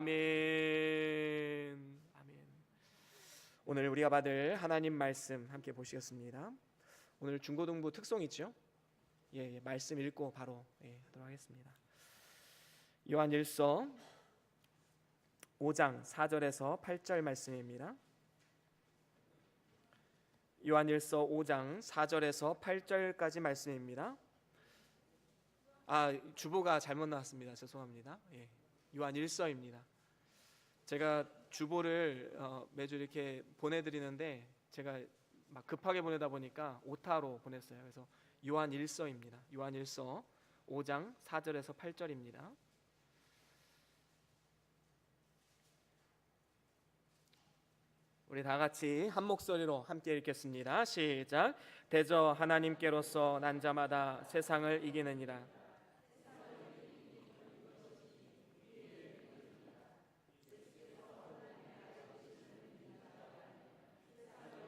아멘. 아멘. 오늘 우리가 받을 하나님 말씀 함께 보시겠습니다. 오늘 중고등부 특송 있죠? 말씀 읽고 바로 하도록 하겠습니다. 요한일서 5장 4절에서 8절 말씀입니다. 요한일서 5장 4절에서 8절까지 말씀입니다. 주보가 잘못 나왔습니다. 죄송합니다. 요한일서입니다. 제가 주보를 매주 이렇게 보내드리는데 제가 막 급하게 보내다 보니까 오타로 보냈어요. 그래서 요한일서입니다. 요한일서 5장 4절에서 8절입니다. 우리 다 같이 한 목소리로 함께 읽겠습니다. 시작. 대저 하나님께로서 난 자마다 세상을 이기느니라.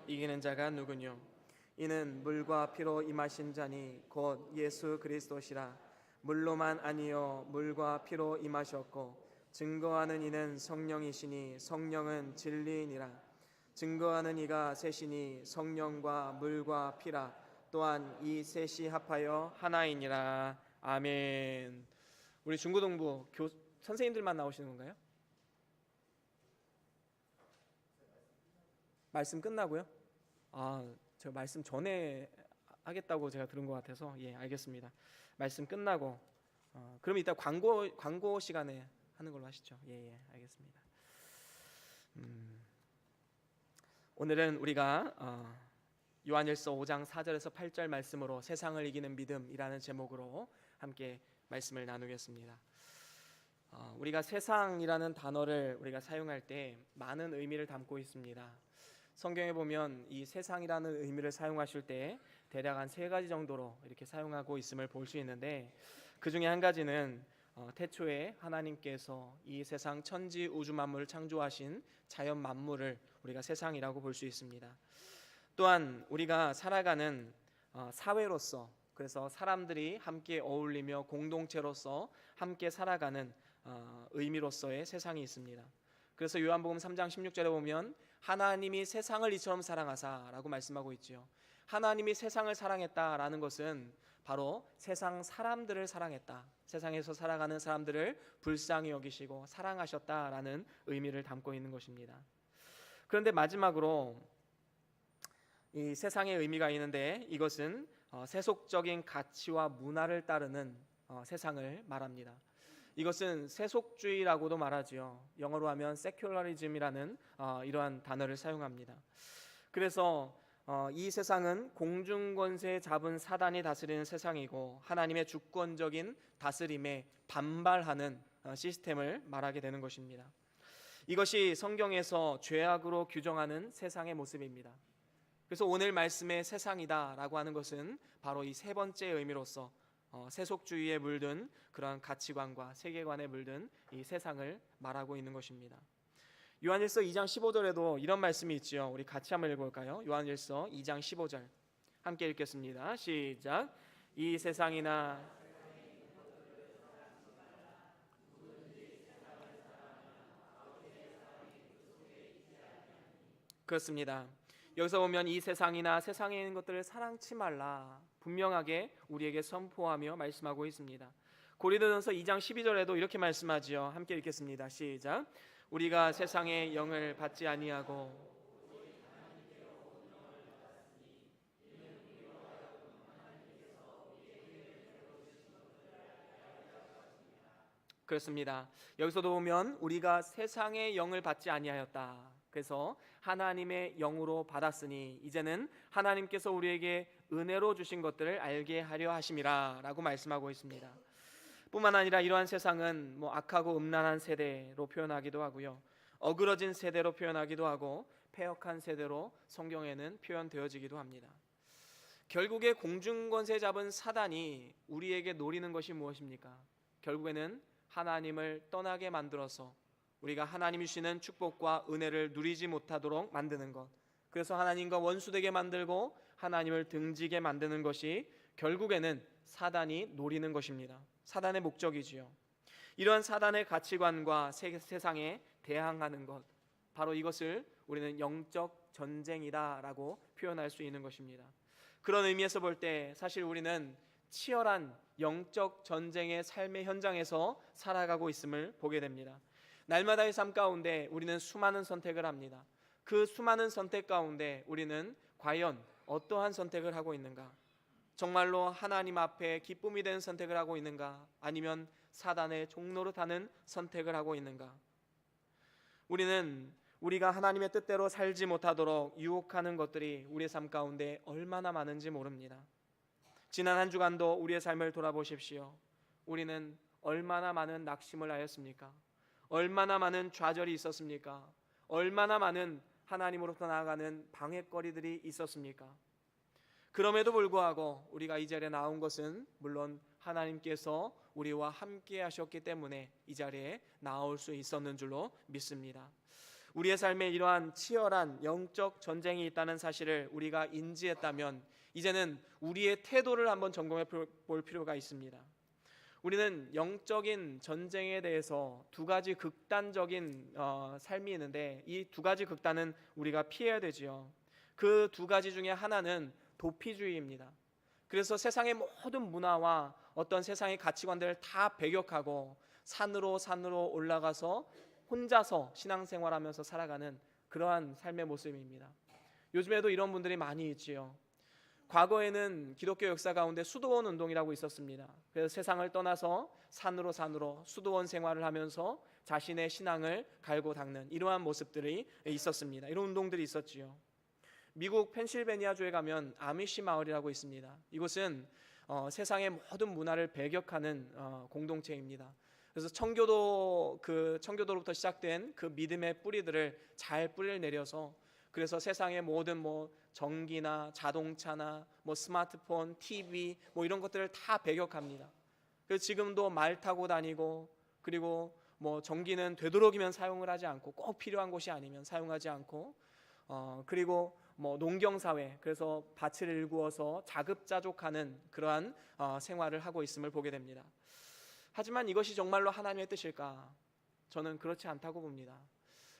이기는 자가 누구뇨? 이는 물과 피로 임하신 자니 곧 예수 그리스도시라. 물로만 아니요 물과 피로 임하셨고 증거하는 이는 성령이시니 성령은 진리이니라. 증거하는 이가 셋이니 성령과 물과 피라. 또한 이 셋이 합하여 하나이니라. 아멘. 우리 중고등부 선생님들만 나오시는 건가요? 말씀 끝나고요? 제가 말씀 전에 하겠다고 제가 들은 것 같아서 알겠습니다. 말씀 끝나고 그럼 이따 광고 시간에 하는 걸로 하시죠. 알겠습니다. 오늘은 우리가 요한일서 5장 4절에서 8절 말씀으로 세상을 이기는 믿음이라는 제목으로 함께 말씀을 나누겠습니다. 우리가 세상이라는 단어를 우리가 사용할 때 많은 의미를 담고 있습니다. 성경에 보면 이 세상이라는 의미를 사용하실 때 대략 한 3가지 정도로 이렇게 사용하고 있음을 볼 수 있는데, 그 중에 한 가지는 태초에 하나님께서 이 세상 천지 우주 만물을 창조하신 자연 만물을 우리가 세상이라고 볼 수 있습니다. 또한 우리가 살아가는 사회로서, 그래서 사람들이 함께 어울리며 공동체로서 함께 살아가는 의미로서의 세상이 있습니다. 그래서 요한복음 3장 16절에 보면 하나님이 세상을 이처럼 사랑하사라고 말씀하고 있지요. 하나님이 세상을 사랑했다라는 것은 바로 세상 사람들을 사랑했다, 세상에서 살아가는 사람들을 불쌍히 여기시고 사랑하셨다라는 의미를 담고 있는 것입니다. 그런데 마지막으로 이 세상의 의미가 있는데, 이것은 세속적인 가치와 문화를 따르는 세상을 말합니다. 이것은 세속주의라고도 말하지요. 영어로 하면 secularism이라는 이러한 단어를 사용합니다. 그래서 이 세상은 공중권세 잡은 사단이 다스리는 세상이고 하나님의 주권적인 다스림에 반발하는 시스템을 말하게 되는 것입니다. 이것이 성경에서 죄악으로 규정하는 세상의 모습입니다. 그래서 오늘 말씀의 세상이다라고 하는 것은 바로 이 3번째 의미로서 세속주의에 물든 그러한 가치관과 세계관에 물든 이 세상을 말하고 있는 것입니다. 요한일서 2장 15절에도 이런 말씀이 있지요. 우리 같이 한번 읽어볼까요? 요한일서 2장 15절 함께 읽겠습니다. 시작. 이 세상이나 그렇습니다. 여기서 보면 이 세상이나 세상에 있는 것들을 사랑치 말라 분명하게 우리에게 선포하며 말씀하고 있습니다. 고린도전서 2장 12절에도 이렇게 말씀하지요. 함께 읽겠습니다. 시작. 우리가 세상의 영을 받지 아니하고 그렇습니다. 여기서도 보면 우리가 세상의 영을 받지 아니하였다. 그래서 하나님의 영으로 받았으니 이제는 하나님께서 우리에게 은혜로 주신 것들을 알게 하려 하심이라 라고 말씀하고 있습니다. 뿐만 아니라 이러한 세상은 악하고 음란한 세대로 표현하기도 하고요, 어그러진 세대로 표현하기도 하고 패역한 세대로 성경에는 표현되어지기도 합니다. 결국에 공중권세 잡은 사단이 우리에게 노리는 것이 무엇입니까? 결국에는 하나님을 떠나게 만들어서 우리가 하나님이 주시는 축복과 은혜를 누리지 못하도록 만드는 것, 그래서 하나님과 원수되게 만들고 하나님을 등지게 만드는 것이 결국에는 사단이 노리는 것입니다. 사단의 목적이지요. 이러한 사단의 가치관과 세상에 대항하는 것, 바로 이것을 우리는 영적 전쟁이다라고 표현할 수 있는 것입니다. 그런 의미에서 볼 때 사실 우리는 치열한 영적 전쟁의 삶의 현장에서 살아가고 있음을 보게 됩니다. 날마다의 삶 가운데 우리는 수많은 선택을 합니다. 그 수많은 선택 가운데 우리는 과연 어떠한 선택을 하고 있는가? 정말로 하나님 앞에 기쁨이 되는 선택을 하고 있는가? 아니면 사단의 종로로 타는 선택을 하고 있는가? 우리는 우리가 하나님의 뜻대로 살지 못하도록 유혹하는 것들이 우리의 삶 가운데 얼마나 많은지 모릅니다. 지난 한 주간도 우리의 삶을 돌아보십시오. 우리는 얼마나 많은 낙심을 하였습니까? 얼마나 많은 좌절이 있었습니까? 얼마나 많은 하나님으로부터 나아가는 방해거리들이 있었습니까? 그럼에도 불구하고 우리가 이 자리에 나온 것은 물론 하나님께서 우리와 함께 하셨기 때문에 이 자리에 나올 수 있었는 줄로 믿습니다. 우리의 삶에 이러한 치열한 영적 전쟁이 있다는 사실을 우리가 인지했다면 이제는 우리의 태도를 한번 점검해 볼 필요가 있습니다. 우리는 영적인 전쟁에 대해서 두 가지 극단적인 삶이 있는데 이 두 가지 극단은 우리가 피해야 되지요. 그 두 가지 중에 하나는 도피주의입니다. 그래서 세상의 모든 문화와 어떤 세상의 가치관들을 다 배격하고 산으로 올라가서 혼자서 신앙생활하면서 살아가는 그러한 삶의 모습입니다. 요즘에도 이런 분들이 많이 있지요. 과거에는 기독교 역사 가운데 수도원 운동이라고 있었습니다. 그래서 세상을 떠나서 산으로 수도원 생활을 하면서 자신의 신앙을 갈고 닦는 이러한 모습들이 있었습니다. 이런 운동들이 있었지요. 미국 펜실베니아주에 가면 아미시 마을이라고 있습니다. 이곳은 세상의 모든 문화를 배격하는 공동체입니다. 그래서 청교도로부터 시작된 그 믿음의 뿌리들을 잘 뿌리를 내려서 그래서 세상의 모든 전기나 자동차나 스마트폰, TV 이런 것들을 다 배격합니다. 그래서 지금도 말 타고 다니고 그리고 전기는 되도록이면 사용을 하지 않고 꼭 필요한 곳이 아니면 사용하지 않고 그리고 농경사회 그래서 밭을 일구어서 자급자족하는 그러한 생활을 하고 있음을 보게 됩니다. 하지만 이것이 정말로 하나님의 뜻일까? 저는 그렇지 않다고 봅니다.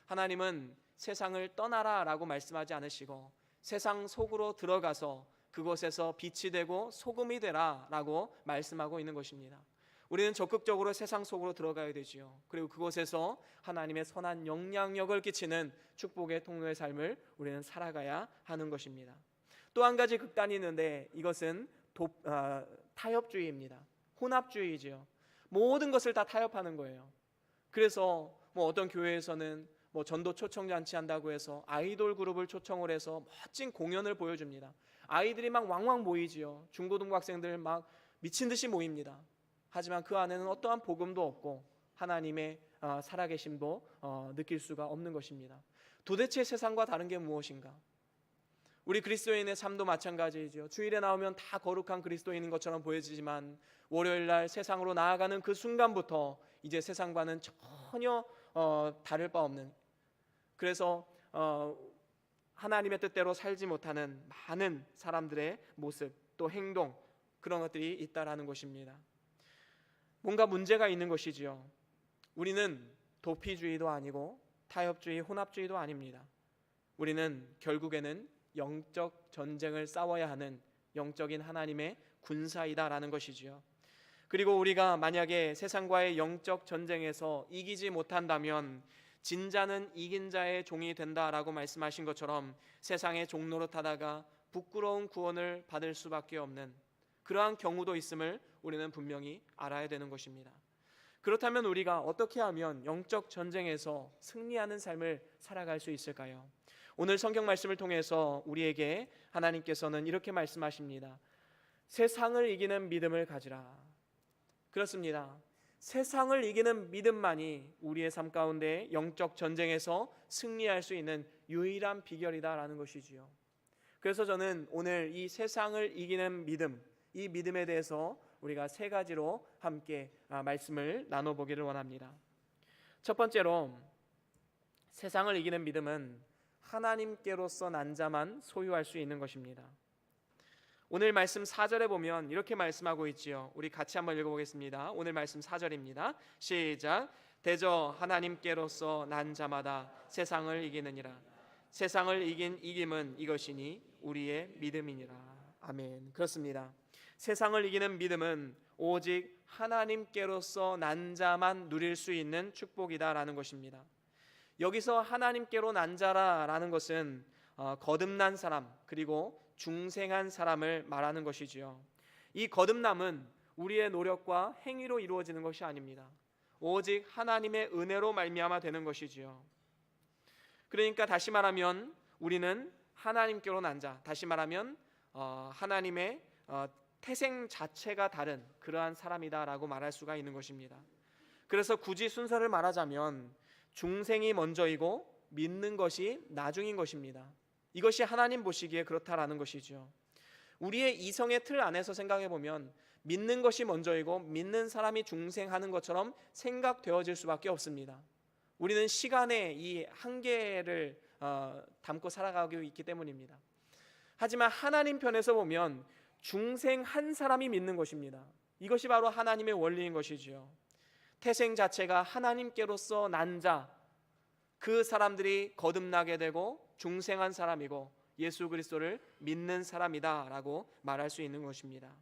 하나님은 세상을 떠나라 라고 말씀하지 않으시고 세상 속으로 들어가서 그곳에서 빛이 되고 소금이 되라 라고 말씀하고 있는 것입니다. 우리는 적극적으로 세상 속으로 들어가야 되지요. 그리고 그곳에서 하나님의 선한 영향력을 끼치는 축복의 통로의 삶을 우리는 살아가야 하는 것입니다. 또 한 가지 극단이 있는데 이것은 타협주의입니다. 혼합주의죠. 모든 것을 다 타협하는 거예요. 그래서 어떤 교회에서는 전도 초청잔치 한다고 해서 아이돌 그룹을 초청을 해서 멋진 공연을 보여줍니다. 아이들이 막 왕왕 모이지요. 중고등학생들 막 미친 듯이 모입니다. 하지만 그 안에는 어떠한 복음도 없고 하나님의 살아계심도 느낄 수가 없는 것입니다. 도대체 세상과 다른 게 무엇인가? 우리 그리스도인의 삶도 마찬가지이죠. 주일에 나오면 다 거룩한 그리스도인인 것처럼 보여지지만 월요일 날 세상으로 나아가는 그 순간부터 이제 세상과는 전혀 다를 바 없는, 그래서 하나님의 뜻대로 살지 못하는 많은 사람들의 모습 또 행동, 그런 것들이 있다라는 것입니다. 뭔가 문제가 있는 것이지요. 우리는 도피주의도 아니고 타협주의, 혼합주의도 아닙니다. 우리는 결국에는 영적 전쟁을 싸워야 하는 영적인 하나님의 군사이다라는 것이지요. 그리고 우리가 만약에 세상과의 영적 전쟁에서 이기지 못한다면 진자는 이긴 자의 종이 된다라고 말씀하신 것처럼 세상의 종로로 타다가 부끄러운 구원을 받을 수밖에 없는 그러한 경우도 있음을 우리는 분명히 알아야 되는 것입니다. 그렇다면 우리가 어떻게 하면 영적 전쟁에서 승리하는 삶을 살아갈 수 있을까요? 오늘 성경 말씀을 통해서 우리에게 하나님께서는 이렇게 말씀하십니다. 세상을 이기는 믿음을 가지라. 그렇습니다. 세상을 이기는 믿음만이 우리의 삶 가운데 영적 전쟁에서 승리할 수 있는 유일한 비결이다라는 것이지요. 그래서 저는 오늘 이 세상을 이기는 믿음, 이 믿음에 대해서 우리가 세 가지로 함께 말씀을 나눠보기를 원합니다. 첫 번째로, 세상을 이기는 믿음은 하나님께로서 난 자만 소유할 수 있는 것입니다. 오늘 말씀 4절에 보면 이렇게 말씀하고 있지요. 우리 같이 한번 읽어보겠습니다. 오늘 말씀 4절입니다. 시작. 대저 하나님께로서 난 자마다 세상을 이기느니라. 세상을 이긴 이김은 이것이니 우리의 믿음이니라. 아멘. 그렇습니다. 세상을 이기는 믿음은 오직 하나님께로서 난 자만 누릴 수 있는 축복이다라는 것입니다. 여기서 하나님께로 난 자라라는 것은 거듭난 사람 그리고 중생한 사람을 말하는 것이지요. 이 거듭남은 우리의 노력과 행위로 이루어지는 것이 아닙니다. 오직 하나님의 은혜로 말미암아 되는 것이지요. 그러니까 다시 말하면 우리는 하나님께로 난 자, 다시 말하면 하나님의 태생 자체가 다른 그러한 사람이다라고 말할 수가 있는 것입니다. 그래서 굳이 순서를 말하자면 중생이 먼저이고 믿는 것이 나중인 것입니다. 이것이 하나님 보시기에 그렇다라는 것이죠. 우리의 이성의 틀 안에서 생각해 보면 믿는 것이 먼저이고 믿는 사람이 중생하는 것처럼 생각되어질 수밖에 없습니다. 우리는 시간의 이 한계를 담고 살아가고 있기 때문입니다. 하지만 하나님 편에서 보면 중생 한 사람이 믿는 것입니다. 이것이 바로 하나님의 원리인 것이지요. 태생 자체가 하나님께로서 난 자, 그 사람들이 거듭나게 되고 중생한 사람이고 예수 그리스도를 믿는 사람이다라고 말할 수 있는 것입니다.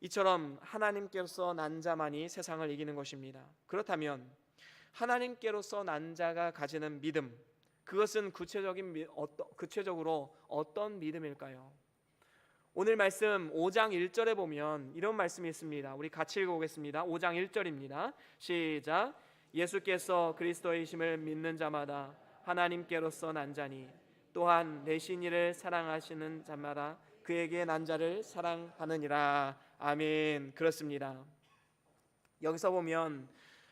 이처럼 하나님께로서 난 자만이 세상을 이기는 것입니다. 그렇다면 하나님께로서 난 자가 가지는 믿음, 그것은 구체적으로 어떤 믿음일까요? 오늘 말씀 5장 1절에 보면 이런 말씀이 있습니다. 우리 같이 읽어보겠습니다. 5장 1절입니다. 시작. 예수께서 그리스도이심을 믿는 자마다 하나님께로서 난 자니 또한 내신 이를 사랑하시는 자마다 그에게 난 자를 사랑하느니라. 아멘. 그렇습니다. 여기서 보면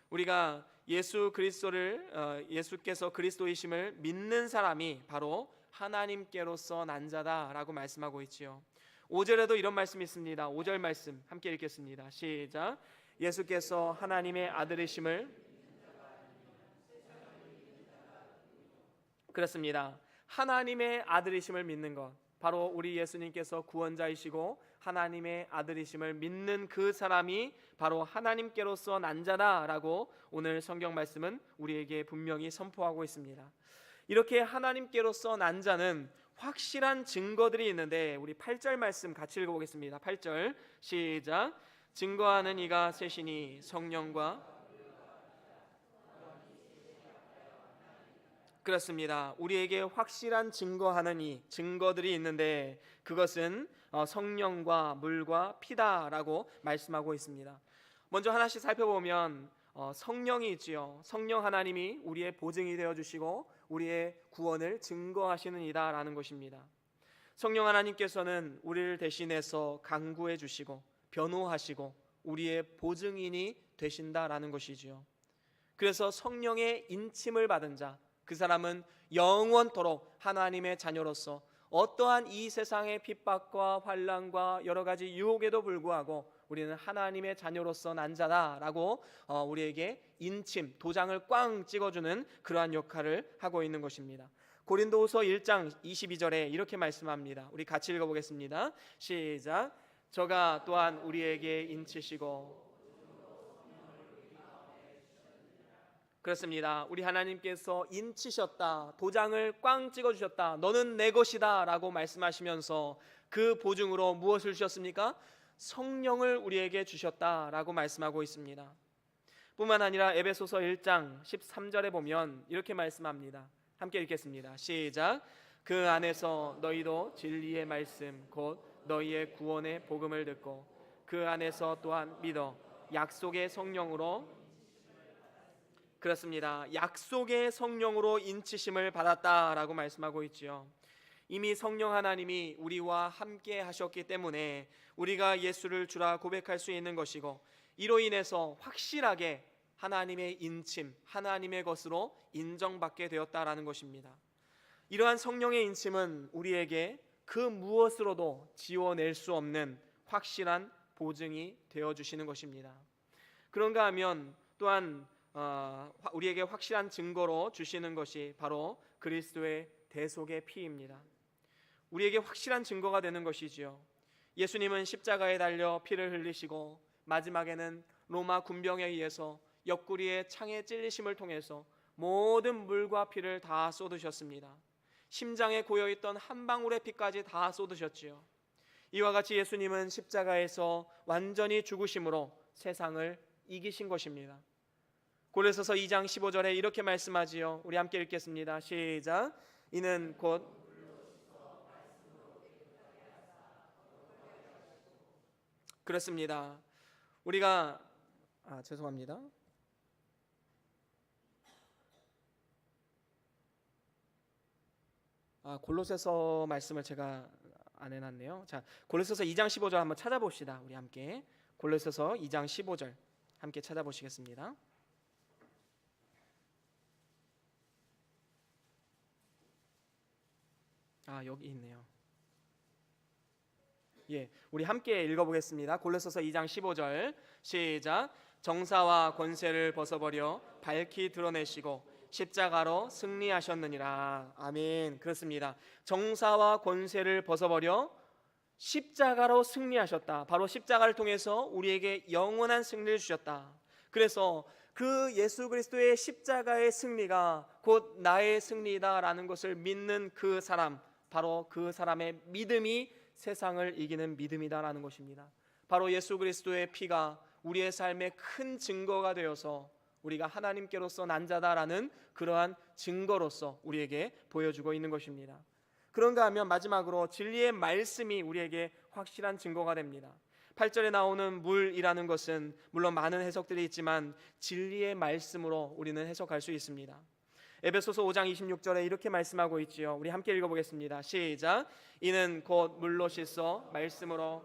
우리가 예수께서 그리스도이심을 믿는 사람이 바로 하나님께로서 난 자다라고 말씀하고 있지요. 5절에도 이런 말씀이 있습니다. 5절 말씀 함께 읽겠습니다. 시작. 예수께서 하나님의 아들이심을 그렇습니다. 하나님의 아들이심을 믿는 것, 바로 우리 예수님께서 구원자이시고 하나님의 아들이심을 믿는 그 사람이 바로 하나님께로서 난 자다라고 오늘 성경 말씀은 우리에게 분명히 선포하고 있습니다. 이렇게 하나님께로서 난 자는 확실한 증거들이 있는데 우리 8절 말씀 같이 읽어보겠습니다. 8절 시작. 증거하는 이가 셋이니 성령과 그렇습니다. 우리에게 확실한 증거하는 이 증거들이 있는데 그것은 성령과 물과 피다라고 말씀하고 있습니다. 먼저 하나씩 살펴보면 성령이 있지요. 성령 하나님이 우리의 보증이 되어주시고 우리의 구원을 증거하시는 이다라는 것입니다. 성령 하나님께서는 우리를 대신해서 강구해 주시고 변호하시고 우리의 보증인이 되신다라는 것이지요. 그래서 성령의 인침을 받은 자, 그 사람은 영원토록 하나님의 자녀로서 어떠한 이 세상의 핍박과 환난과 여러 가지 유혹에도 불구하고 우리는 하나님의 자녀로서 난 자다라고 우리에게 인침, 도장을 꽝 찍어주는 그러한 역할을 하고 있는 것입니다. 고린도후서 1장 22절에 이렇게 말씀합니다. 우리 같이 읽어보겠습니다. 시작. 저가 또한 우리에게 인치시고 그렇습니다. 우리 하나님께서 인치셨다, 도장을 꽝 찍어주셨다, 너는 내 것이다 라고 말씀하시면서 그 보증으로 무엇을 주셨습니까? 성령을 우리에게 주셨다라고 말씀하고 있습니다. 뿐만 아니라 에베소서 1장 13절에 보면 이렇게 말씀합니다. 함께 읽겠습니다. 시작. 그 안에서 너희도 진리의 말씀 곧 너희의 구원의 복음을 듣고 그 안에서 또한 믿어 약속의 성령으로 그렇습니다. 약속의 성령으로 인치심을 받았다라고 말씀하고 있지요. 이미 성령 하나님이 우리와 함께 하셨기 때문에 우리가 예수를 주라 고백할 수 있는 것이고 이로 인해서 확실하게 하나님의 인침, 하나님의 것으로 인정받게 되었다라는 것입니다. 이러한 성령의 인침은 우리에게 그 무엇으로도 지워낼 수 없는 확실한 보증이 되어주시는 것입니다. 그런가 하면 또한 우리에게 확실한 증거로 주시는 것이 바로 그리스도의 대속의 피입니다. 우리에게 확실한 증거가 되는 것이지요. 예수님은 십자가에 달려 피를 흘리시고 마지막에는 로마 군병에 의해서 옆구리에 창에 찔리심을 통해서 모든 물과 피를 다 쏟으셨습니다. 심장에 고여있던 한 방울의 피까지 다 쏟으셨지요. 이와 같이 예수님은 십자가에서 완전히 죽으심으로 세상을 이기신 것입니다. 골로새서 2장 15절에 이렇게 말씀하지요. 우리 함께 읽겠습니다. 시작. 이는 곧 그렇습니다. 우리가 죄송합니다. 골로새서 말씀을 제가 안 해놨네요. 자, 골로새서 2장 15절 한번 찾아봅시다. 우리 함께 골로새서 2장 15절 함께 찾아보시겠습니다. 여기 있네요. 우리 함께 읽어보겠습니다. 골로새서 2장 15절 시작. 정사와 권세를 벗어버려 밝히 드러내시고 십자가로 승리하셨느니라. 아멘. 그렇습니다. 정사와 권세를 벗어버려 십자가로 승리하셨다. 바로 십자가를 통해서 우리에게 영원한 승리를 주셨다. 그래서 그 예수 그리스도의 십자가의 승리가 곧 나의 승리다라는 것을 믿는 그 사람, 바로 그 사람의 믿음이 세상을 이기는 믿음이다라는 것입니다. 바로 예수 그리스도의 피가 우리의 삶의 큰 증거가 되어서 우리가 하나님께로서 난 자다라는 그러한 증거로서 우리에게 보여주고 있는 것입니다. 그런가 하면 마지막으로 진리의 말씀이 우리에게 확실한 증거가 됩니다. 8절에 나오는 물이라는 것은 물론 많은 해석들이 있지만 진리의 말씀으로 우리는 해석할 수 있습니다. 에베소서 5장 26절에 이렇게 말씀하고 있지요. 우리 함께 읽어보겠습니다. 시작. 이는 곧 물로 씻어 말씀으로.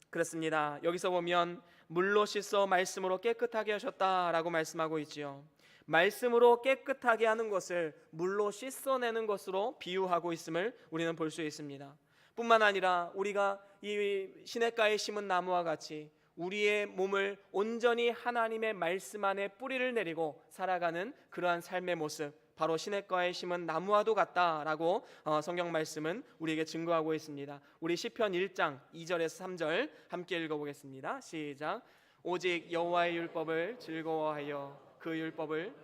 그렇습니다. 여기서 보면 물로 씻어 말씀으로 깨끗하게 하셨다라고 말씀하고 있지요. 말씀으로 깨끗하게 하는 것을 물로 씻어내는 것으로 비유하고 있음을 우리는 볼 수 있습니다. 뿐만 아니라 우리가 이 시냇가에 심은 나무와 같이 우리의 몸을 온전히 하나님의 말씀 안에 뿌리를 내리고 살아가는 그러한 삶의 모습, 바로 시냇가에 심은 나무와도 같다라고 성경 말씀은 우리에게 증거하고 있습니다. 우리 시편 1장 2절에서 3절 함께 읽어보겠습니다. 시작. 오직 여호와의 율법을 즐거워하여 그 율법을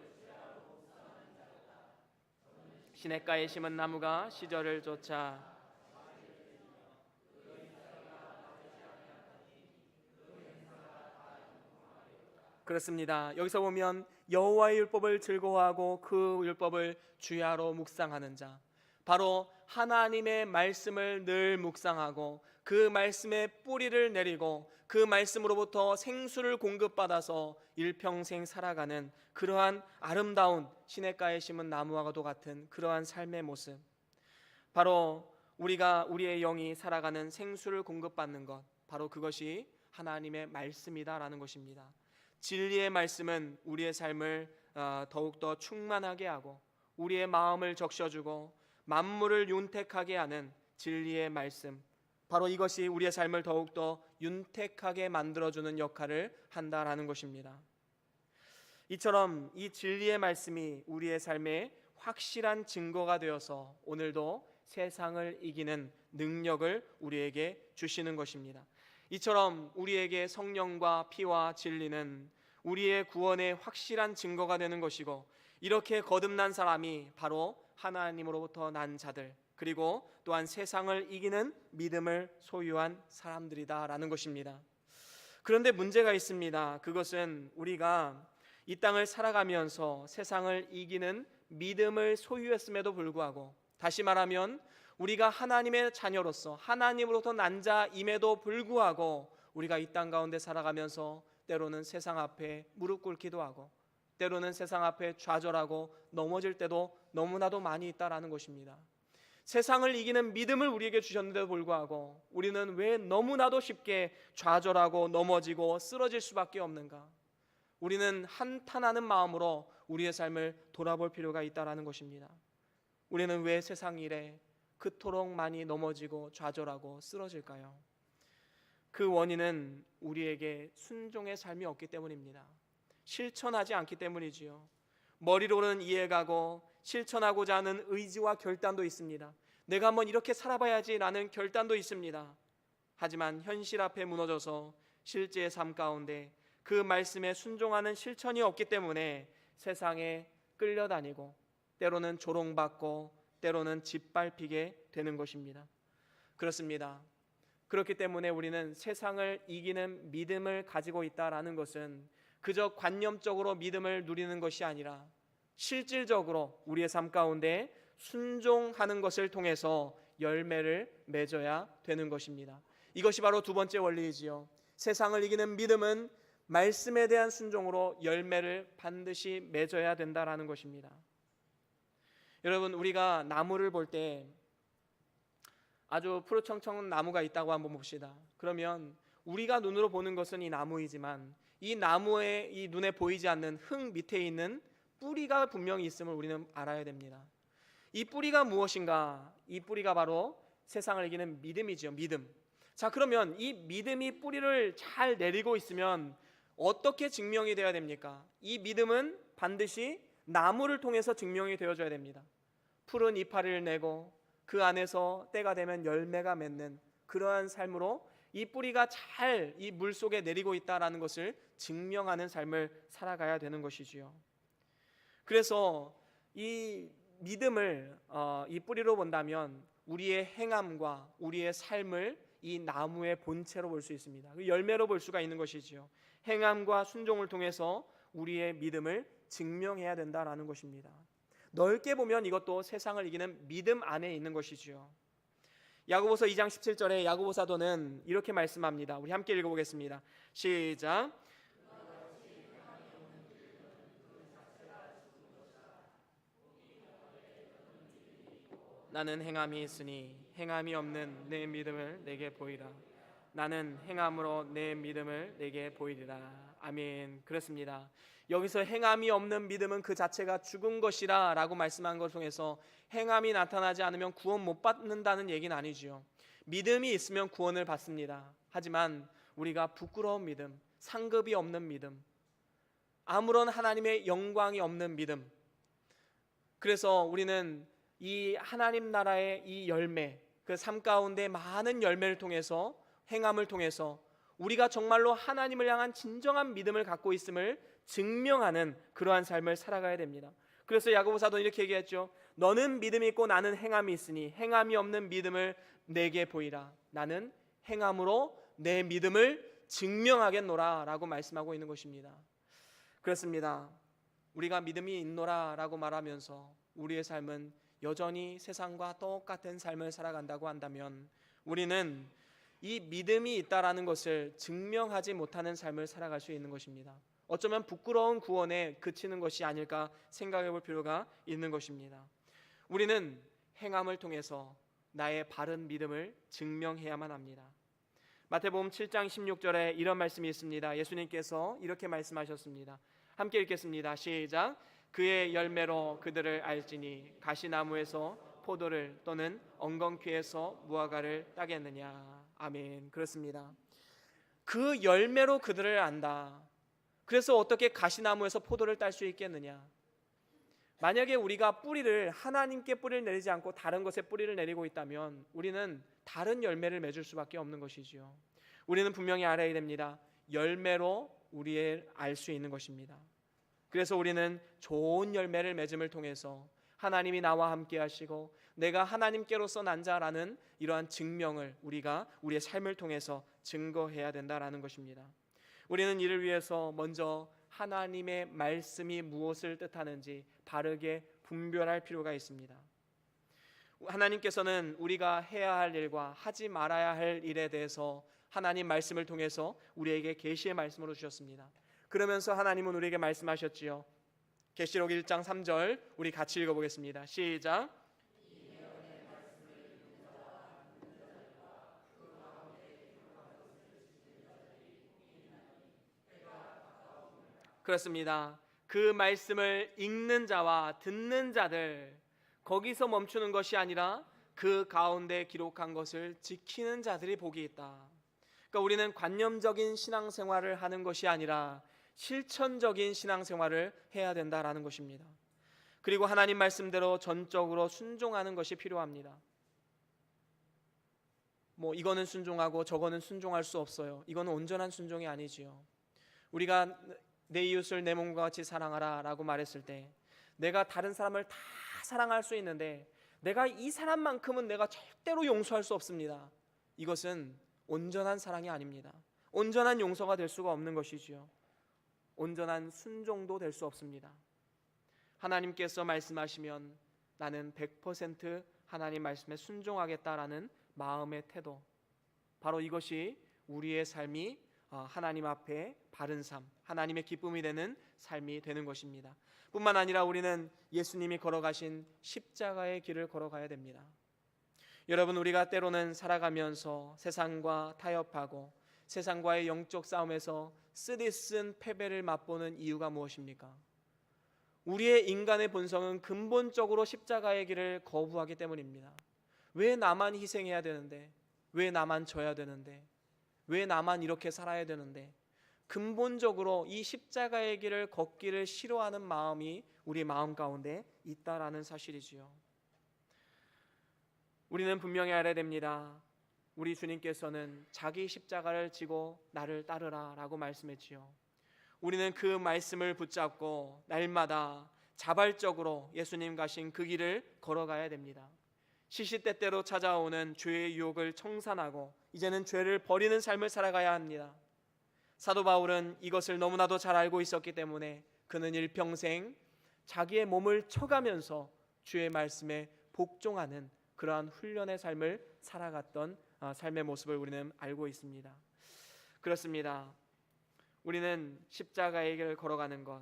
시냇가에 심은 나무가 시절을 쫓아. 그렇습니다. 여기서 보면 여호와의 율법을 즐거워하고 그 율법을 주야로 묵상하는 자, 바로 하나님의 말씀을 늘 묵상하고 그 말씀에 뿌리를 내리고 그 말씀으로부터 생수를 공급받아서 일평생 살아가는 그러한 아름다운 시냇가에 심은 나무와도 같은 그러한 삶의 모습, 바로 우리가 우리의 영이 살아가는 생수를 공급받는 것, 바로 그것이 하나님의 말씀이다라는 것입니다. 진리의 말씀은 우리의 삶을 더욱더 충만하게 하고 우리의 마음을 적셔주고 만물을 윤택하게 하는 진리의 말씀, 바로 이것이 우리의 삶을 더욱더 윤택하게 만들어주는 역할을 한다라는 것입니다. 이처럼 이 진리의 말씀이 우리의 삶에 확실한 증거가 되어서 오늘도 세상을 이기는 능력을 우리에게 주시는 것입니다. 이처럼 우리에게 성령과 피와 진리는 우리의 구원의 확실한 증거가 되는 것이고, 이렇게 거듭난 사람이 바로 하나님으로부터 난 자들, 그리고 또한 세상을 이기는 믿음을 소유한 사람들이다라는 것입니다. 그런데 문제가 있습니다. 그것은 우리가 이 땅을 살아가면서 세상을 이기는 믿음을 소유했음에도 불구하고, 다시 말하면 우리가 하나님의 자녀로서 하나님으로부터 난 자임에도 불구하고 우리가 이 땅 가운데 살아가면서 때로는 세상 앞에 무릎 꿇기도 하고 때로는 세상 앞에 좌절하고 넘어질 때도 너무나도 많이 있다라는 것입니다. 세상을 이기는 믿음을 우리에게 주셨는데도 불구하고 우리는 왜 너무나도 쉽게 좌절하고 넘어지고 쓰러질 수밖에 없는가? 우리는 한탄하는 마음으로 우리의 삶을 돌아볼 필요가 있다라는 것입니다. 우리는 왜 세상 일에 그토록 많이 넘어지고 좌절하고 쓰러질까요? 그 원인은 우리에게 순종의 삶이 없기 때문입니다. 실천하지 않기 때문이지요. 머리로는 이해가고 실천하고자 하는 의지와 결단도 있습니다. 내가 한번 이렇게 살아봐야지라는 결단도 있습니다. 하지만 현실 앞에 무너져서 실제의 삶 가운데 그 말씀에 순종하는 실천이 없기 때문에 세상에 끌려다니고 때로는 조롱받고 때로는 짓밟히게 되는 것입니다. 그렇습니다. 그렇기 때문에 우리는 세상을 이기는 믿음을 가지고 있다라는 것은 그저 관념적으로 믿음을 누리는 것이 아니라 실질적으로 우리의 삶 가운데 순종하는 것을 통해서 열매를 맺어야 되는 것입니다. 이것이 바로 두 번째 원리이지요. 세상을 이기는 믿음은 말씀에 대한 순종으로 열매를 반드시 맺어야 된다라는 것입니다. 여러분, 우리가 나무를 볼 때 아주 푸르청청한 나무가 있다고 한번 봅시다. 그러면 우리가 눈으로 보는 것은 이 나무이지만 이 나무의 이 눈에 보이지 않는 흙 밑에 있는 뿌리가 분명히 있음을 우리는 알아야 됩니다. 이 뿌리가 무엇인가? 이 뿌리가 바로 세상을 이기는 믿음이죠. 믿음. 자, 그러면 이 믿음이 뿌리를 잘 내리고 있으면 어떻게 증명이 되어야 됩니까? 이 믿음은 반드시 나무를 통해서 증명이 되어줘야 됩니다. 푸른 이파리를 내고 그 안에서 때가 되면 열매가 맺는 그러한 삶으로 이 뿌리가 잘 이 물 속에 내리고 있다라는 것을 증명하는 삶을 살아가야 되는 것이지요. 그래서 이 믿음을 이 뿌리로 본다면 우리의 행함과 우리의 삶을 이 나무의 본체로 볼 수 있습니다. 그 열매로 볼 수가 있는 것이지요. 행함과 순종을 통해서 우리의 믿음을 증명해야 된다라는 것입니다. 넓게 보면 이것도 세상을 이기는 믿음 안에 있는 것이지요. 야고보서 2장 17절에 야고보 사도는 이렇게 말씀합니다. 우리 함께 읽어보겠습니다. 시작. 나는 행함이 있으니 행함이 없는 내 믿음을 내게 보이라. 나는 행함으로 내 믿음을 내게 보이리라. 아멘. 그렇습니다. 여기서 행함이 없는 믿음은 그 자체가 죽은 것이라 라고 말씀한 것을 통해서 행함이 나타나지 않으면 구원 못 받는다는 얘기는 아니지요. 믿음이 있으면 구원을 받습니다. 하지만 우리가 부끄러운 믿음, 상급이 없는 믿음, 아무런 하나님의 영광이 없는 믿음, 그래서 우리는 이 하나님 나라의 이 열매, 그 삶 가운데 많은 열매를 통해서 행함을 통해서 우리가 정말로 하나님을 향한 진정한 믿음을 갖고 있음을 증명하는 그러한 삶을 살아가야 됩니다. 그래서 야고보 사도는 이렇게 얘기했죠. 너는 믿음이 있고 나는 행함이 있으니 행함이 없는 믿음을 내게 보이라. 나는 행함으로 내 믿음을 증명하겠노라 라고 말씀하고 있는 것입니다. 그렇습니다. 우리가 믿음이 있노라 라고 말하면서 우리의 삶은 여전히 세상과 똑같은 삶을 살아간다고 한다면 우리는 이 믿음이 있다라는 것을 증명하지 못하는 삶을 살아갈 수 있는 것입니다. 어쩌면 부끄러운 구원에 그치는 것이 아닐까 생각해 볼 필요가 있는 것입니다. 우리는 행함을 통해서 나의 바른 믿음을 증명해야만 합니다. 마태복음 7장 16절에 이런 말씀이 있습니다. 예수님께서 이렇게 말씀하셨습니다. 함께 읽겠습니다. 시작. 그의 열매로 그들을 알지니 가시나무에서 포도를 또는 엉겅퀴에서 무화과를 따겠느냐. 아멘. 그렇습니다. 그 열매로 그들을 안다. 그래서 어떻게 가시나무에서 포도를 딸 수 있겠느냐? 만약에 우리가 뿌리를 하나님께 뿌리를 내리지 않고 다른 것에 뿌리를 내리고 있다면 우리는 다른 열매를 맺을 수밖에 없는 것이지요. 우리는 분명히 알아야 됩니다. 열매로 우리의 알 수 있는 것입니다. 그래서 우리는 좋은 열매를 맺음을 통해서 하나님이 나와 함께 하시고 내가 하나님께로서 난 자라는 이러한 증명을 우리가 우리의 삶을 통해서 증거해야 된다라는 것입니다. 우리는 이를 위해서 먼저 하나님의 말씀이 무엇을 뜻하는지 바르게 분별할 필요가 있습니다. 하나님께서는 우리가 해야 할 일과 하지 말아야 할 일에 대해서 하나님 말씀을 통해서 우리에게 계시의 말씀으로 주셨습니다. 그러면서 하나님은 우리에게 말씀하셨지요. 계시록 1장 3절 우리 같이 읽어보겠습니다. 시작. 그렇습니다. 그 말씀을 읽는 자와 듣는 자들, 거기서 멈추는 것이 아니라 그 가운데 기록한 것을 지키는 자들이 복이 있다. 그러니까 우리는 관념적인 신앙생활을 하는 것이 아니라 실천적인 신앙생활을 해야 된다라는 것입니다. 그리고 하나님 말씀대로 전적으로 순종하는 것이 필요합니다. 이거는 순종하고 저거는 순종할 수 없어요. 이거는 온전한 순종이 아니지요. 우리가 내 이웃을 내 몸과 같이 사랑하라 라고 말했을 때, 내가 다른 사람을 다 사랑할 수 있는데 내가 이 사람만큼은 내가 절대로 용서할 수 없습니다. 이것은 온전한 사랑이 아닙니다. 온전한 용서가 될 수가 없는 것이지요. 온전한 순종도 될 수 없습니다. 하나님께서 말씀하시면 나는 100% 하나님 말씀에 순종하겠다라는 마음의 태도, 바로 이것이 우리의 삶이 하나님 앞에 바른 삶, 하나님의 기쁨이 되는 삶이 되는 것입니다. 뿐만 아니라 우리는 예수님이 걸어가신 십자가의 길을 걸어가야 됩니다. 여러분, 우리가 때로는 살아가면서 세상과 타협하고 세상과의 영적 싸움에서 쓰디쓴 패배를 맛보는 이유가 무엇입니까? 우리의 인간의 본성은 근본적으로 십자가의 길을 거부하기 때문입니다. 왜 나만 희생해야 되는데? 왜 나만 져야 되는데? 왜 나만 이렇게 살아야 되는데? 근본적으로 이 십자가의 길을 걷기를 싫어하는 마음이 우리 마음 가운데 있다라는 사실이지요. 우리는 분명히 알아야 됩니다. 우리 주님께서는 자기 십자가를 지고 나를 따르라 라고 말씀했지요. 우리는 그 말씀을 붙잡고 날마다 자발적으로 예수님 가신 그 길을 걸어가야 됩니다. 시시때때로 찾아오는 죄의 유혹을 청산하고 이제는 죄를 버리는 삶을 살아가야 합니다. 사도 바울은 이것을 너무나도 잘 알고 있었기 때문에 그는 일평생 자기의 몸을 쳐가면서 주의 말씀에 복종하는 그러한 훈련의 삶을 살아갔던 삶의 모습을 우리는 알고 있습니다. 그렇습니다. 우리는 십자가의 길을 걸어가는 것,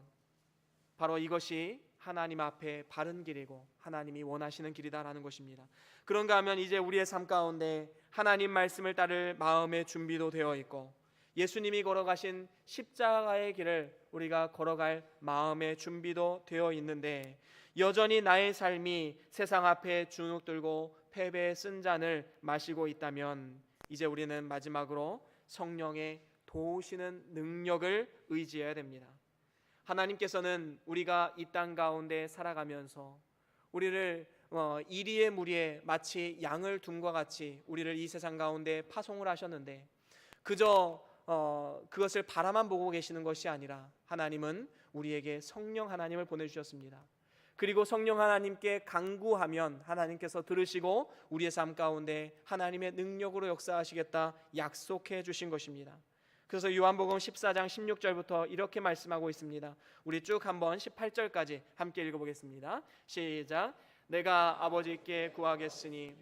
바로 이것이 하나님 앞에 바른 길이고 하나님이 원하시는 길이다라는 것입니다. 그런가 하면 이제 우리의 삶 가운데 하나님 말씀을 따를 마음의 준비도 되어 있고 예수님이 걸어가신 십자가의 길을 우리가 걸어갈 마음의 준비도 되어 있는데, 여전히 나의 삶이 세상 앞에 주눅 들고 패배의 쓴 잔을 마시고 있다면 이제 우리는 마지막으로 성령의 도우시는 능력을 의지해야 됩니다. 하나님께서는 우리가 이 땅 가운데 살아가면서 우리를 이리에 무리에 마치 양을 둠과 같이 우리를 이 세상 가운데 파송을 하셨는데, 그저 그것을 바라만 보고 계시는 것이 아니라 하나님은 우리에게 성령 하나님을 보내주셨습니다. 그리고 성령 하나님께 간구하면 하나님께서 들으시고 우리의 삶 가운데 하나님의 능력으로 역사하시겠다 약속해 주신 것입니다. 그래서 요한복음 14장 16절부터 이렇게 말씀하고 있습니다. 우리 쭉 한번 18절까지 함께 읽어보겠습니다. 시작. 내가 아버지께 구하겠으니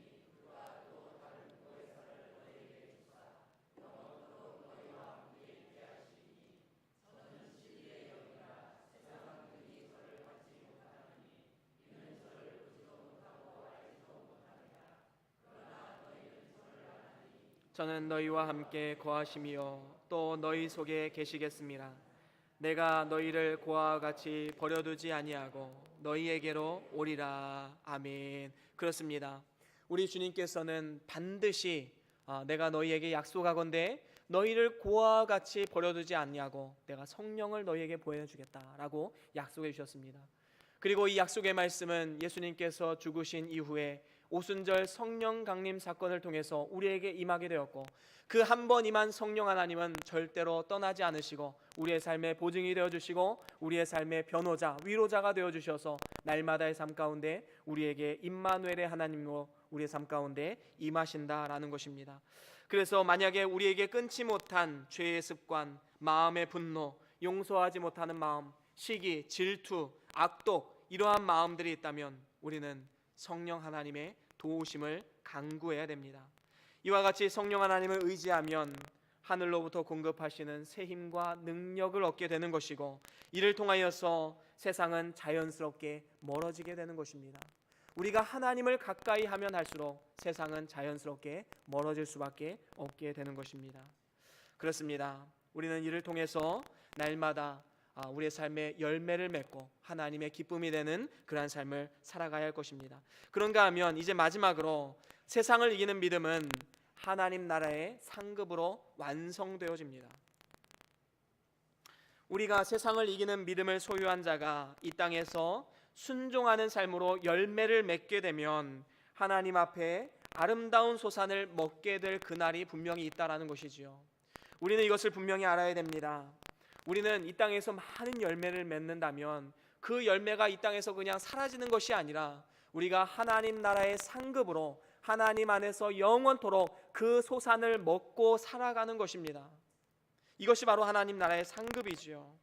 저는 너희와 함께 거하시며 또 너희 속에 계시겠습니다. 내가 너희를 고아와 같이 버려두지 아니하고 너희에게로 오리라. 아멘. 그렇습니다. 우리 주님께서는 반드시 내가 너희에게 약속하건대 너희를 고아와 같이 버려두지 아니하고 내가 성령을 너희에게 보여주겠다라고 약속해 주셨습니다. 그리고 이 약속의 말씀은 예수님께서 죽으신 이후에 오순절 성령 강림 사건을 통해서 우리에게 임하게 되었고, 그 한 번 임한 성령 하나님은 절대로 떠나지 않으시고 우리의 삶의 보증이 되어주시고 우리의 삶의 변호자, 위로자가 되어주셔서 날마다의 삶 가운데 우리에게 임마누엘의 하나님으로 우리의 삶 가운데 임하신다라는 것입니다. 그래서 만약에 우리에게 끊지 못한 죄의 습관, 마음의 분노, 용서하지 못하는 마음, 시기, 질투, 악독, 이러한 마음들이 있다면 우리는 성령 하나님의 도우심을 간구해야 됩니다. 이와 같이 성령 하나님을 의지하면 하늘로부터 공급하시는 새 힘과 능력을 얻게 되는 것이고, 이를 통하여서 세상은 자연스럽게 멀어지게 되는 것입니다. 우리가 하나님을 가까이 하면 할수록 세상은 자연스럽게 멀어질 수밖에 없게 되는 것입니다. 그렇습니다. 우리는 이를 통해서 날마다 우리의 삶의 열매를 맺고 하나님의 기쁨이 되는 그러한 삶을 살아가야 할 것입니다. 그런가 하면 이제 마지막으로 세상을 이기는 믿음은 하나님 나라의 상급으로 완성되어집니다. 우리가 세상을 이기는 믿음을 소유한 자가 이 땅에서 순종하는 삶으로 열매를 맺게 되면 하나님 앞에 아름다운 소산을 먹게 될 그날이 분명히 있다라는 것이지요. 우리는 이것을 분명히 알아야 됩니다. 우리는 이 땅에서 많은 열매를 맺는다면 그 열매가 이 땅에서 그냥 사라지는 것이 아니라 우리가 하나님 나라의 상급으로 하나님 안에서 영원토록 그 소산을 먹고 살아가는 것입니다. 이것이 바로 하나님 나라의 상급이지요.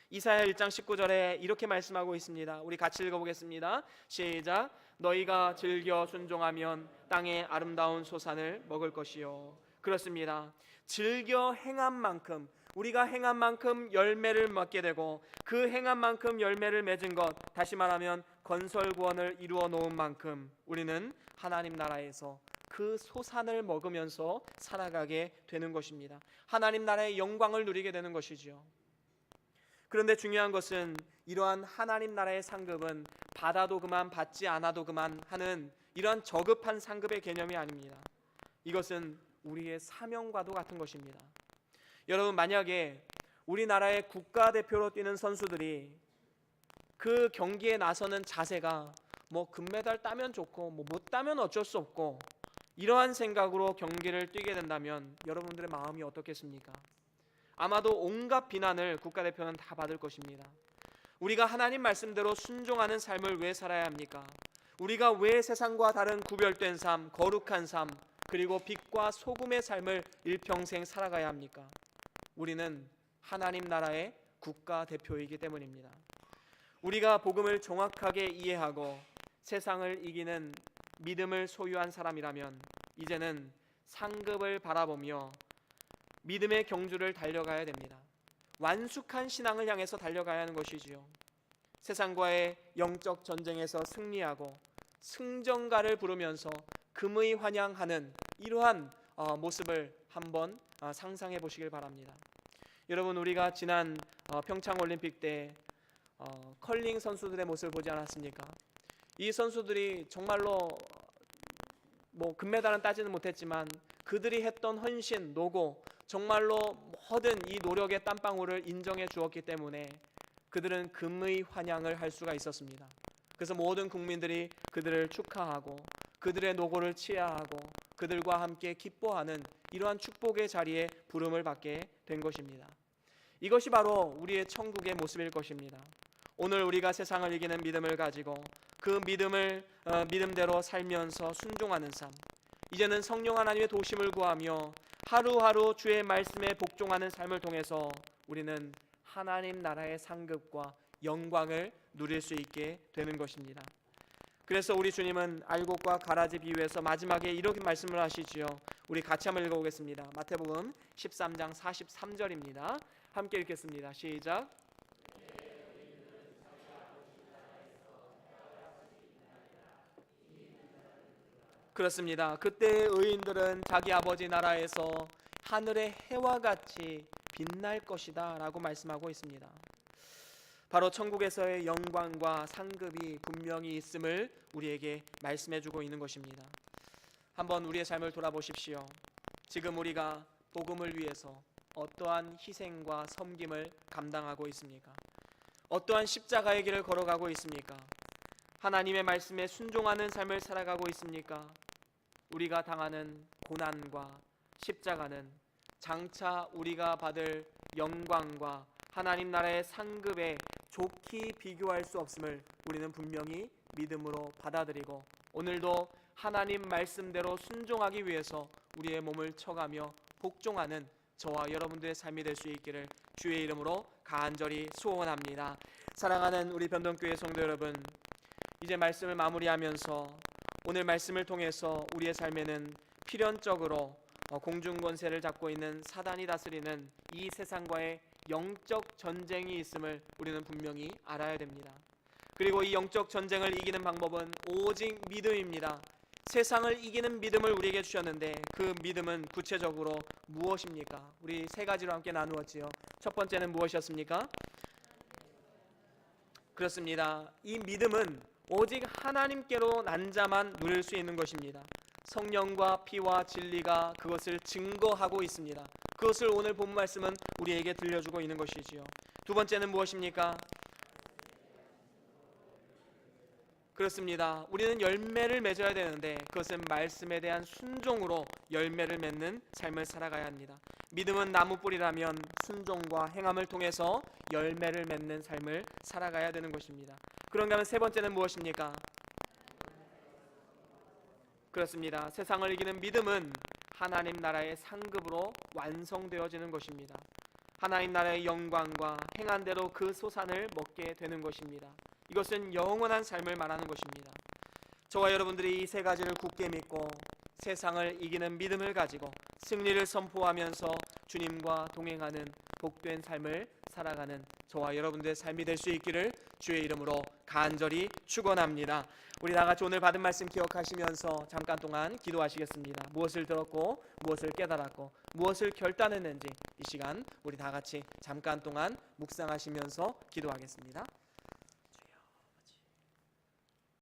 이사야 1장 19절에 이렇게 말씀하고 있습니다. 우리 같이 읽어보겠습니다. 시작. 너희가 즐겨 순종하면 땅의 아름다운 소산을 먹을 것이요. 그렇습니다. 즐겨 행한 만큼, 우리가 행한 만큼 열매를 맺게 되고, 그 행한 만큼 열매를 맺은 것, 다시 말하면 건설 구원을 이루어 놓은 만큼 우리는 하나님 나라에서 그 소산을 먹으면서 살아가게 되는 것입니다. 하나님 나라의 영광을 누리게 되는 것이죠. 그런데 중요한 것은 이러한 하나님 나라의 상급은 받아도 그만 받지 않아도 그만 하는 이러한 저급한 상급의 개념이 아닙니다. 이것은 우리의 사명과도 같은 것입니다. 여러분, 만약에 우리나라의 국가대표로 뛰는 선수들이 그 경기에 나서는 자세가 금메달 따면 좋고 못 따면 어쩔 수 없고 이러한 생각으로 경기를 뛰게 된다면 여러분들의 마음이 어떻겠습니까? 아마도 온갖 비난을 국가대표는 다 받을 것입니다. 우리가 하나님 말씀대로 순종하는 삶을 왜 살아야 합니까? 우리가 왜 세상과 다른 구별된 삶, 거룩한 삶, 그리고 빛과 소금의 삶을 일평생 살아가야 합니까? 우리는 하나님 나라의 국가대표이기 때문입니다. 우리가 복음을 정확하게 이해하고 세상을 이기는 믿음을 소유한 사람이라면 이제는 상급을 바라보며 믿음의 경주를 달려가야 됩니다. 완숙한 신앙을 향해서 달려가야 하는 것이지요. 세상과의 영적 전쟁에서 승리하고 승전가를 부르면서 금의 환영하는 이러한 모습을 한번 상상해 보시길 바랍니다. 여러분, 우리가 지난 평창올림픽 때 컬링 선수들의 모습을 보지 않았습니까? 이 선수들이 정말로 금메달은 따지는 못했지만 그들이 했던 헌신, 노고, 정말로 모든 이 노력의 땀방울을 인정해 주었기 때문에 그들은 금의 환영을 할 수가 있었습니다. 그래서 모든 국민들이 그들을 축하하고 그들의 노고를 치하하고 그들과 함께 기뻐하는 이러한 축복의 자리에 부름을 받게 된 것입니다. 이것이 바로 우리의 천국의 모습일 것입니다. 오늘 우리가 세상을 이기는 믿음을 가지고 그 믿음을 믿음대로 살면서 순종하는 삶, 이제는 성령 하나님의 도심을 구하며 하루하루 주의 말씀에 복종하는 삶을 통해서 우리는 하나님 나라의 상급과 영광을 누릴 수 있게 되는 것입니다. 그래서 우리 주님은 알곡과 가라지 비유에서 마지막에 이렇게 말씀을 하시지요. 우리 같이 한번 읽어보겠습니다. 마태복음 13장 43절입니다. 함께 읽겠습니다. 시작. 그렇습니다. 그때 의인들은 자기 아버지 나라에서 하늘의 해와 같이 빛날 것이다 라고 말씀하고 있습니다. 바로 천국에서의 영광과 상급이 분명히 있음을 우리에게 말씀해주고 있는 것입니다. 한번 우리의 삶을 돌아보십시오. 지금 우리가 복음을 위해서 어떠한 희생과 섬김을 감당하고 있습니까? 어떠한 십자가의 길을 걸어가고 있습니까? 하나님의 말씀에 순종하는 삶을 살아가고 있습니까? 우리가 당하는 고난과 십자가는 장차 우리가 받을 영광과 하나님 나라의 상급에 좋게 비교할 수 없음을 우리는 분명히 믿음으로 받아들이고 오늘도 하나님 말씀대로 순종하기 위해서 우리의 몸을 쳐가며 복종하는 저와 여러분들의 삶이 될 수 있기를 주의 이름으로 간절히 소원합니다. 사랑하는 우리 변동교회 성도 여러분, 이제 말씀을 마무리하면서 오늘 말씀을 통해서 우리의 삶에는 필연적으로 공중권세를 잡고 있는 사단이 다스리는 이 세상과의 영적 전쟁이 있음을 우리는 분명히 알아야 됩니다. 그리고 이 영적 전쟁을 이기는 방법은 오직 믿음입니다. 세상을 이기는 믿음을 우리에게 주셨는데 그 믿음은 구체적으로 무엇입니까? 우리 세 가지로 함께 나누었지요. 첫 번째는 무엇이었습니까? 그렇습니다. 이 믿음은 오직 하나님께로 난 자만 누릴 수 있는 것입니다. 성령과 피와 진리가 그것을 증거하고 있습니다. 그것을 오늘 본 말씀은 우리에게 들려주고 있는 것이지요. 두 번째는 무엇입니까? 그렇습니다. 우리는 열매를 맺어야 되는데 그것은 말씀에 대한 순종으로 열매를 맺는 삶을 살아가야 합니다. 믿음은 나무 뿌리라면 순종과 행함을 통해서 열매를 맺는 삶을 살아가야 되는 것입니다. 그런가 하면 세 번째는 무엇입니까? 그렇습니다. 세상을 이기는 믿음은 하나님 나라의 상급으로 완성되어지는 것입니다. 하나님 나라의 영광과 행한 대로 그 소산을 먹게 되는 것입니다. 이것은 영원한 삶을 말하는 것입니다. 저와 여러분들이 이 세 가지를 굳게 믿고 세상을 이기는 믿음을 가지고 승리를 선포하면서 주님과 동행하는 복된 삶을 살아가는 저와 여러분들의 삶이 될 수 있기를 주의 이름으로 간절히 축원합니다. 우리 다 같이 오늘 받은 말씀 기억하시면서 잠깐 동안 기도하시겠습니다. 무엇을 들었고 무엇을 깨달았고 무엇을 결단했는지 이 시간 우리 다 같이 잠깐 동안 묵상하시면서 기도하겠습니다.